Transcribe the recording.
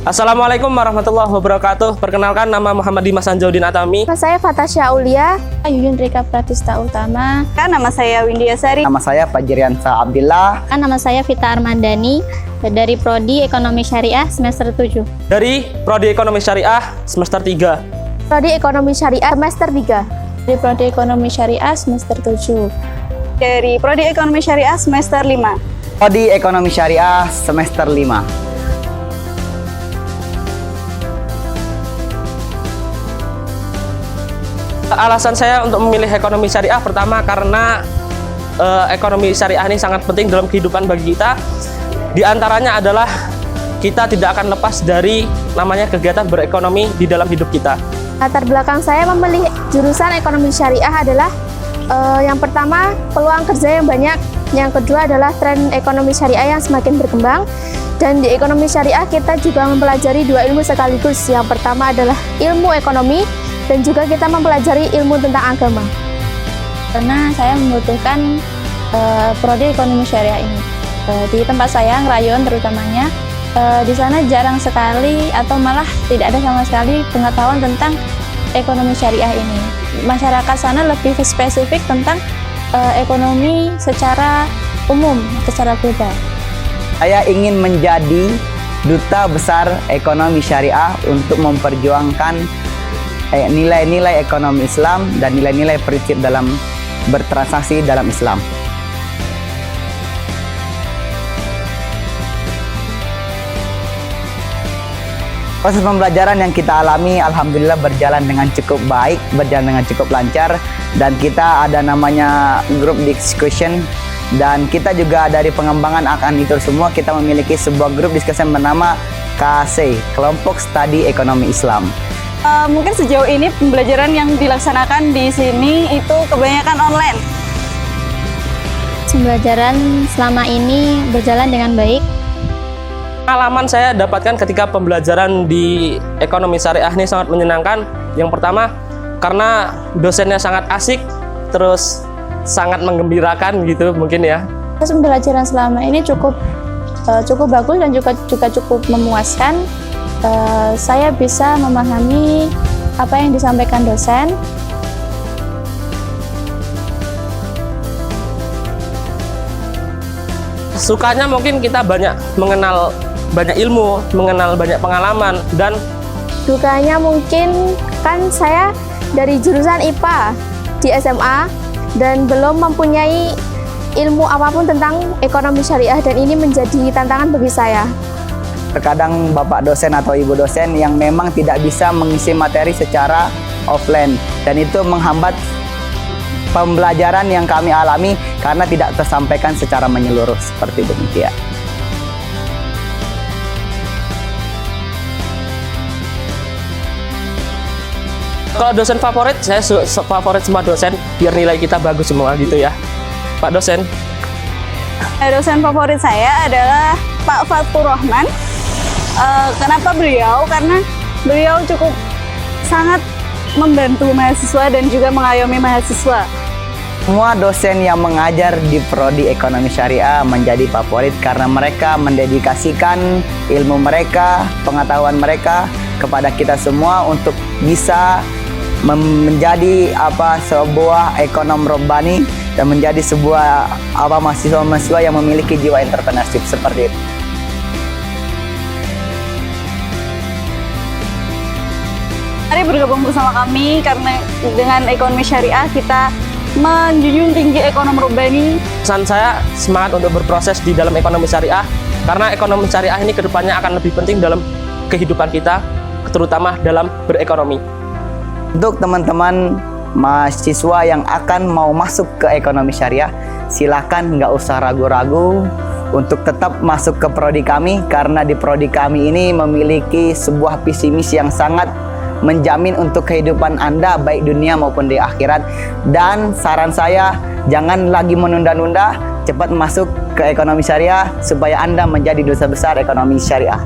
Assalamualaikum warahmatullahi wabarakatuh. Perkenalkan, nama Muhammad Dimas Anjaudin Atami. Nama saya Fatasya Aulia. Yuyun Rika Pratista Utama. Nama saya Windia Sari. Nama saya Fajriansa Abdillah. Nama saya Vita Armandani dari Prodi Ekonomi Syariah semester 7. Dari Prodi Ekonomi Syariah semester 3. Prodi Ekonomi Syariah semester 3. Dari Prodi Ekonomi Syariah semester 7. Dari Prodi Ekonomi Syariah semester 5. Prodi Ekonomi Syariah semester 5. Alasan saya untuk memilih ekonomi syariah pertama karena ekonomi syariah ini sangat penting dalam kehidupan bagi kita. Di antaranya adalah kita tidak akan lepas dari namanya kegiatan berekonomi di dalam hidup kita. Latar belakang saya memilih jurusan ekonomi syariah adalah yang pertama peluang kerja yang banyak, yang kedua adalah tren ekonomi syariah yang semakin berkembang. Dan di ekonomi syariah kita juga mempelajari dua ilmu sekaligus. Yang pertama adalah ilmu ekonomi dan juga kita mempelajari ilmu tentang agama. Karena saya membutuhkan Prodi Ekonomi Syariah ini. Di tempat saya, Ngerayon terutamanya, di sana jarang sekali atau malah tidak ada sama sekali pengetahuan tentang ekonomi syariah ini. Masyarakat sana lebih spesifik tentang ekonomi secara umum, secara global. Saya ingin menjadi duta besar ekonomi syariah untuk memperjuangkan nilai-nilai ekonomi Islam dan nilai-nilai prinsip dalam bertransaksi dalam Islam. Proses pembelajaran yang kita alami alhamdulillah berjalan dengan cukup baik, berjalan dengan cukup lancar, dan kita ada namanya group discussion, dan kita juga dari pengembangan akan itu semua kita memiliki sebuah grup discussion bernama KC, Kelompok Studi Ekonomi Islam. Mungkin sejauh ini pembelajaran yang dilaksanakan di sini itu kebanyakan online. Pembelajaran selama ini berjalan dengan baik. Pengalaman saya dapatkan ketika pembelajaran di ekonomi syariah ini sangat menyenangkan. Yang pertama, karena dosennya sangat asik, terus sangat menggembirakan gitu mungkin ya. Pembelajaran selama ini cukup bagus dan juga cukup memuaskan. Saya bisa memahami apa yang disampaikan dosen. Sukanya mungkin kita banyak mengenal banyak ilmu, mengenal banyak pengalaman, dan Dukanya mungkin kan saya dari jurusan IPA di SMA dan belum mempunyai ilmu apapun tentang ekonomi syariah, dan ini menjadi tantangan bagi saya. Terkadang bapak dosen atau ibu dosen yang memang tidak bisa mengisi materi secara offline, dan itu menghambat pembelajaran yang kami alami karena tidak tersampaikan secara menyeluruh seperti demikian. kalau dosen favorit, saya favorit semua dosen biar nilai kita bagus semua gitu ya. Pak dosen. Dosen favorit saya adalah Pak Fatur Rahman. Kenapa beliau? Karena beliau cukup sangat membantu mahasiswa dan juga mengayomi mahasiswa. Semua dosen yang mengajar di Prodi Ekonomi Syariah menjadi favorit karena mereka mendedikasikan ilmu mereka, pengetahuan mereka kepada kita semua untuk bisa menjadi sebuah ekonom robbani dan menjadi sebuah mahasiswa-mahasiswa yang memiliki jiwa entrepreneurship seperti itu. Mari bergabung bersama kami karena dengan ekonomi syariah kita menjunjung tinggi ekonomi robbani. Pesan saya semangat untuk berproses di dalam ekonomi syariah, karena ekonomi syariah ini kedepannya akan lebih penting dalam kehidupan kita, terutama dalam berekonomi. Untuk teman-teman mahasiswa yang akan mau masuk ke ekonomi syariah, silakan nggak usah ragu-ragu untuk tetap masuk ke prodi kami, karena di prodi kami ini memiliki sebuah visi misi yang sangat menjamin untuk kehidupan Anda baik dunia maupun di akhirat. Dan saran saya, jangan lagi menunda-nunda, cepat masuk ke ekonomi syariah supaya Anda menjadi duta besar ekonomi syariah.